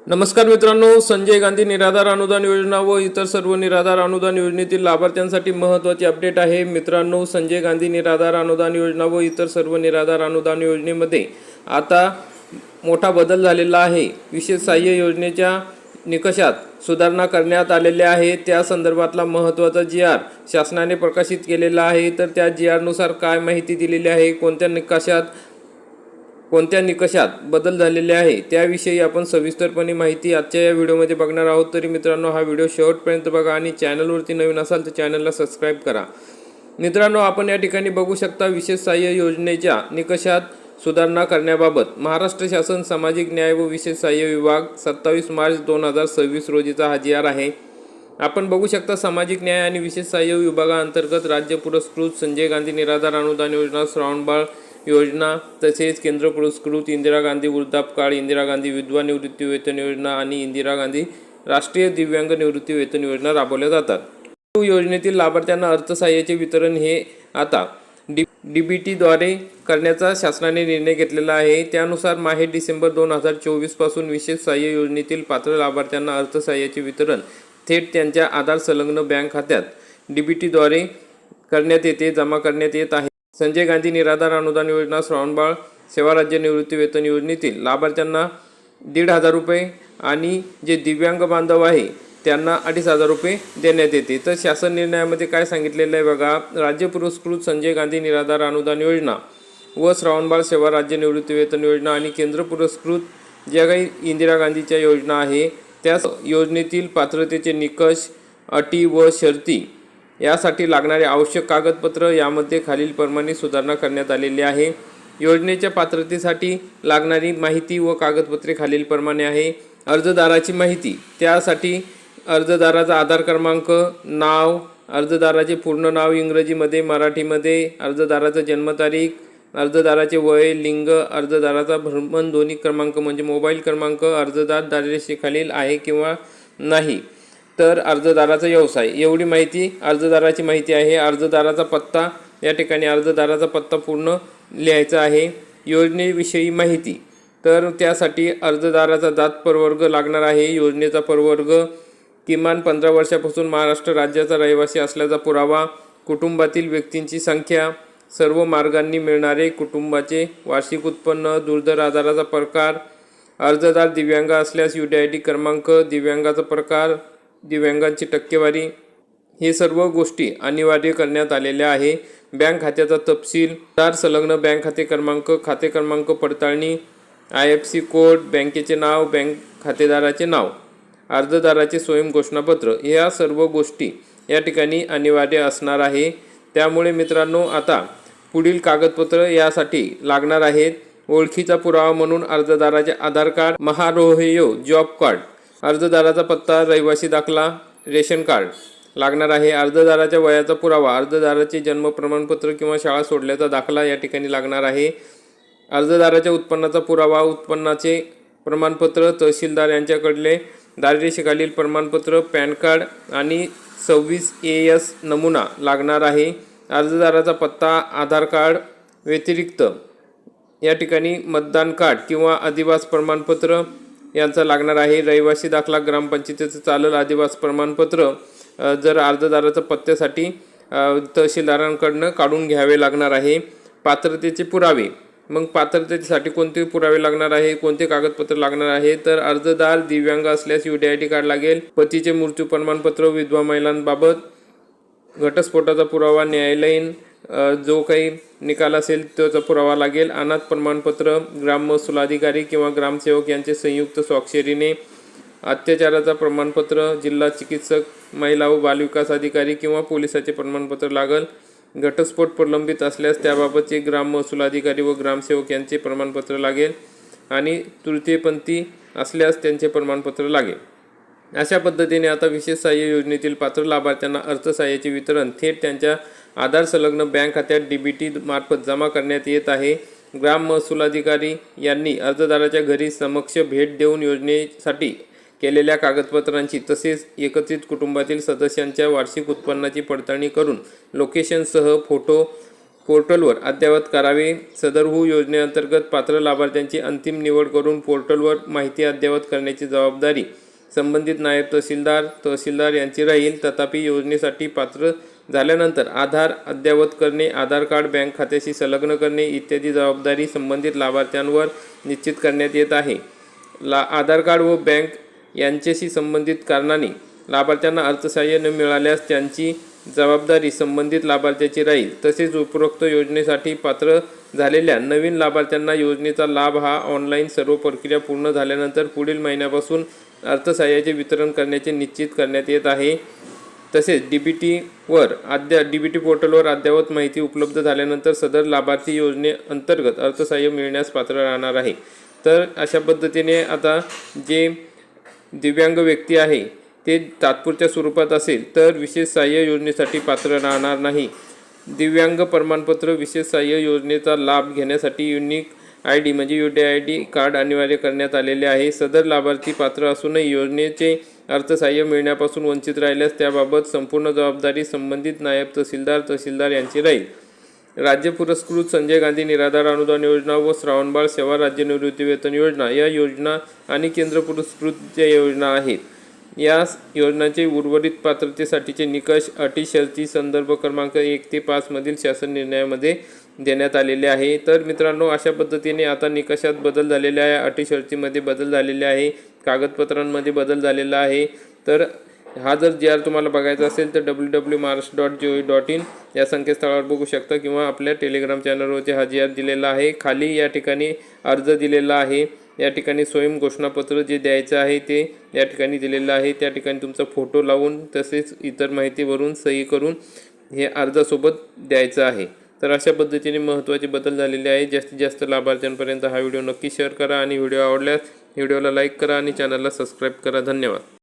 नमस्कार मित्रांनो, संजय गांधी निराधार अनुदान योजना व इतर सर्व निराधार अनुदान योजनेतील लाभार्थ्यांसाठी महत्त्वाची अपडेट आहे। मित्रांनो, संजय गांधी निराधार अनुदान योजना व इतर सर्व निराधार अनुदान योजनेमध्ये आता मोठा बदल झालेला आहे। विशेष सहाय्य योजनेच्या निकषात सुधारणा करण्यात आलेल्या आहे। त्या संदर्भातला महत्त्वाचा जी.आर. शासनाने प्रकाशित केलेला आहे। तर त्या जी.आर.नुसार काय माहिती दिलेली आहे, कोणत्या निकषात बदल झालेले आहे त्याविषयी आपण सविस्तरपणे माहिती आजच्या या व्हिडिओमध्ये बघणार आहोत। तरी मित्रांनो, हा व्हिडिओ शेवटपर्यंत बघा आणि चॅनलवरती नवीन असाल तर चॅनलला सबस्क्राईब करा। मित्रांनो, आपण या ठिकाणी बघू शकता विशेष सहाय्य योजनेच्या निकषात सुधारणा करण्याबाबत महाराष्ट्र शासन सामाजिक न्याय व विशेष सहाय्य विभाग 27 मार्च 2026 रोजीचा हा जी.आर. आहे। आपण बघू शकता सामाजिक न्याय आणि विशेष सहाय्य विभागाअंतर्गत राज्य पुरस्कृत संजय गांधी निराधार अनुदान योजना, श्रावणबाळ योजना, तसेच केंद्र पुरस्कृत इंदिरा गांधी वृद्धापकाळ, इंदिरा गांधी विधवा निवृत्ती वेतन योजना आणि इंदिरा गांधी राष्ट्रीय दिव्यांग निवृत्ती वेतन योजना राबवल्या जातात। योजनेतील लाभार्थ्यांना अर्थसहाय्याचे वितरण हे आता डीबीटीद्वारे करण्याचा शासनाने निर्णय घेतलेला आहे। त्यानुसार माहे डिसेंबर 2024 पासून विशेष सहाय्य योजनेतील पात्र लाभार्थ्यांना अर्थसहाय्याचे वितरण थेट त्यांच्या आधार संलग्न बँक खात्यात डीबीटीद्वारे करण्यात येते, जमा करण्यात येत आहे। संजय गांधी निराधार अनुदान योजना, श्रावणबाळ सेवा राज्य निवृत्ती वेतन योजनेतील लाभार्थ्यांना 1,500 रुपये आणि जे दिव्यांग बांधव आहे त्यांना 2,500 रुपये देण्यात येते। तर शासन निर्णयामध्ये काय सांगितलेलं आहे बघा, राज्य पुरस्कृत संजय गांधी निराधार अनुदान योजना व श्रावणबाळ सेवा राज्य निवृत्ती वेतन योजना आणि केंद्र पुरस्कृत ज्या काही इंदिरा गांधीच्या योजना आहे त्या योजनेतील पात्रतेचे निकष, अटी व शर्ती यासाठी लागणारे आवश्यक कागदपत्र यामध्ये खालीलप्रमाणे सुधारणा करण्यात आलेली आहे। योजनेच्या पात्रतेसाठी लागणारी माहिती व कागदपत्रे खालीलप्रमाणे आहे। अर्जदाराची माहिती, त्यासाठी अर्जदाराचा आधार क्रमांक, नाव, अर्जदाराचे पूर्ण नाव इंग्रजीमध्ये, मराठीमध्ये, अर्जदाराचा जन्मतारीख, अर्जदाराचे वय, लिंग, अर्जदाराचा भ्रमणध्वनी क्रमांक म्हणजे मोबाईल क्रमांक, अर्जदार दारिद्र्यरेषेखालील आहे किंवा नाही, तर अर्जदाराचा व्यवसाय, एवढी माहिती अर्जदाराची माहिती आहे। अर्जदाराचा पत्ता, या ठिकाणी अर्जदाराचा पत्ता पूर्ण लिहायचा आहे। योजनेविषयी माहिती, तर त्यासाठी अर्जदाराचा जात प्रवर्ग लागणार आहे। योजनेचा प्रवर्ग, किमान 15 वर्षापासून महाराष्ट्र राज्याचा रहिवासी असल्याचा पुरावा, कुटुंबातील व्यक्तींची संख्या, सर्व मार्गांनी मिळणारे कुटुंबाचे वार्षिक उत्पन्न, दुर्धर आजाराचा प्रकार, अर्जदार दिव्यांग असल्यास UDID क्रमांक, दिव्यांगाचा प्रकार, दिव्यांगांची टक्केवारी, हे सर्व गोष्टी अनिवार्य करण्यात आलेल्या आहे। बँक खात्याचा तपशील, आधार संलग्न बँक खाते क्रमांक पडताळणी, IFSC कोड, बँकेचे नाव, बँक खातेदाराचे नाव, अर्जदाराचे स्वयं घोषणापत्र, या सर्व गोष्टी या ठिकाणी अनिवार्य असणार आहे। त्यामुळे मित्रांनो, आता पुढील कागदपत्र यासाठी लागणार आहेत। ओळखीचा पुरावा म्हणून अर्जदाराचे आधार कार्ड, महारोहयो जॉब कार्ड, अर्जदाराचा पत्ता, रहिवासी दाखला, रेशन कार्ड लागणार आहे। अर्जदाराच्या वयाचा पुरावा, अर्जदाराचे जन्म प्रमाणपत्र किंवा शाळा सोडल्याचा दाखला या ठिकाणी लागणार आहे। अर्जदाराच्या उत्पन्नाचा पुरावा, उत्पन्नाचे प्रमाणपत्र, तहसीलदार यांच्याकडले दारिद्र्यरेषेखालील प्रमाणपत्र, पॅन कार्ड आणि 26 AS नमुना लागणार आहे। अर्जदाराचा पत्ता, आधार कार्ड व्यतिरिक्त या ठिकाणी मतदान कार्ड किंवा अधिवास प्रमाणपत्र यांचा लागणार आहे। रहिवासी दाखला, ग्रामपंचायतीचं चालेल, अधिवास प्रमाणपत्र जर अर्जदाराच्या पत्त्यासाठी तहसीलदारांकडून काढून घ्यावे लागणार आहे। पात्रतेचे पुरावे, मग पात्रतेसाठी कोणते पुरावे लागणार आहे, कोणते कागदपत्र लागणार आहे, तर अर्जदार दिव्यांग असल्यास UDID कार्ड लागेल, पतीचे मृत्यू प्रमाणपत्र, विधवा महिलांबाबत घटस्फोटाचा पुरावा, न्यायालयीन जो काही निकाल असेल त्याचा पुरावा लागेल, अनाथ प्रमाणपत्र, ग्राम महसूल अधिकारी किंवा ग्रामसेवक यांचे संयुक्त स्वाक्षरीने, अत्याचाराचा प्रमाणपत्र, जिल्हा चिकित्सक, महिला व बालविकास अधिकारी किंवा पोलिसाचे प्रमाणपत्र लागेल, घटस्फोट प्रलंबित असल्यास त्याबाबतचे ग्राम महसूल अधिकारी व ग्रामसेवक यांचे प्रमाणपत्र लागेल आणि तृतीयपंथी असल्यास त्यांचे प्रमाणपत्र लागेल। अशा पद्धतीने आता विशेष सहाय्य योजनेतील पात्र लाभार्थ्यांना अर्थसहाय्याचे वितरण थेट त्यांच्या आधार संलग्न बँक खात्यात DBT मार्फत जमा करण्यात येत आहे। ग्राम महसूल अधिकारी यांनी अर्जदाराच्या घरी समक्ष भेट देऊन योजनेसाठी केलेल्या कागदपत्रांची तसेच एकत्रित कुटुंबातील सदस्यांच्या वार्षिक उत्पन्नाची पडताळणी करून लोकेशनसह फोटो पोर्टलवर अद्ययावत करावे। सदरहू योजनेअंतर्गत पात्र लाभार्थ्यांची अंतिम निवड करून पोर्टलवर माहिती अद्ययावत करण्याची जबाबदारी संबंधित नायब तहसीलदार यांची राहील। तथापि योजनेसाठी पात्र झाल्यानंतर आधार अद्ययावत करणे, आधार कार्ड बँक खात्याशी संलग्न करणे इत्यादी जबाबदारी संबंधित लाभार्थ्यांवर निश्चित करण्यात येत आहे। आधार कार्ड व बँक यांच्याशी संबंधित कारणाने लाभार्थ्यांना अर्थसहाय्य न मिळाल्यास त्यांची जबाबदारी संबंधित लाभार्थ्याची राहील। तसेच उपरोक्त योजनेसाठी पात्र झालेल्या नवीन लाभार्थ्यांना योजनेचा लाभ हा ऑनलाईन सर्व प्रक्रिया पूर्ण झाल्यानंतर पुढील महिन्यापासून अर्थसहाय्याचे वितरण करण्याचे निश्चित करण्यात येत आहे। तसेच डीबीटी पोर्टलवर अद्ययावत माहिती उपलब्ध झाल्यानंतर सदर लाभार्थी योजनेअंतर्गत अर्थसहाय्य मिळण्यास पात्र राहणार आहे। तर अशा पद्धतीने आता जे दिव्यांग व्यक्ती आहे ते तात्पुरत्या स्वरूपात असेल तर विशेष सहाय्य योजनेसाठी पात्र राहणार नाही। दिव्यांग प्रमाणपत्र विशेष सहाय्य योजनेचा लाभ घेण्यासाठी युनिक ID म्हणजे UDID कार्ड अनिवार्य करण्यात आलेले आहे। सदर लाभार्थी पात्र असूनही योजनेचे अर्थसहाय्य मिळण्यापासून वंचित राहिल्यास त्याबाबत संपूर्ण जबाबदारी संबंधित नायब तहसीलदार यांची राहील। राज्य पुरस्कृत संजय गांधी निराधार अनुदान योजना व श्रावणबाळ सेवा राज्य निवृत्तीवेतन योजना या योजना आणि केंद्र पुरस्कृत ज्या योजना आहेत या योजनांचे उर्वरित पात्रतेसाठीचे निकष, अटी, शर्ती संदर्भ क्रमांक 1 ते 5 मधील शासन निर्णयामध्ये देण्यात आलेले आहे। तर मित्रांनो, अशा पद्धतीने आता निकषात बदल झालेले आहे, अटी शर्तीमध्ये बदल झालेले आहे, कागदपत्रांमध्ये बदल झालेला आहे। तर हा जर GR तुम्हाला बघायचा असेल तर www.maharashtra.gov.in या संकेतस्थळावर बघू शकता किंवा आपल्या टेलिग्राम चॅनलवरती हा GR दिलेला आहे। खाली या ठिकाणी अर्ज दिलेला आहे, या ठिकाणी स्वयं घोषणापत्र जे द्यायचं आहे ते या ठिकाणी दिलेलं आहे। त्या ठिकाणी तुमचा फोटो लावून तसेच इतर माहिती भरून सही करून हे अर्जासोबत द्यायचं आहे। तर अशा पद्धतीने महत्त्वाचे बदल झालेले आहे। जास्तीत जास्त लाभार्थ्यांपर्यंत हा व्हिडिओ नक्की शेअर करा आणि व्हिडिओ आवडल्यास व्हिडिओला लाईक करा आणि चॅनलला सबस्क्राईब करा। धन्यवाद।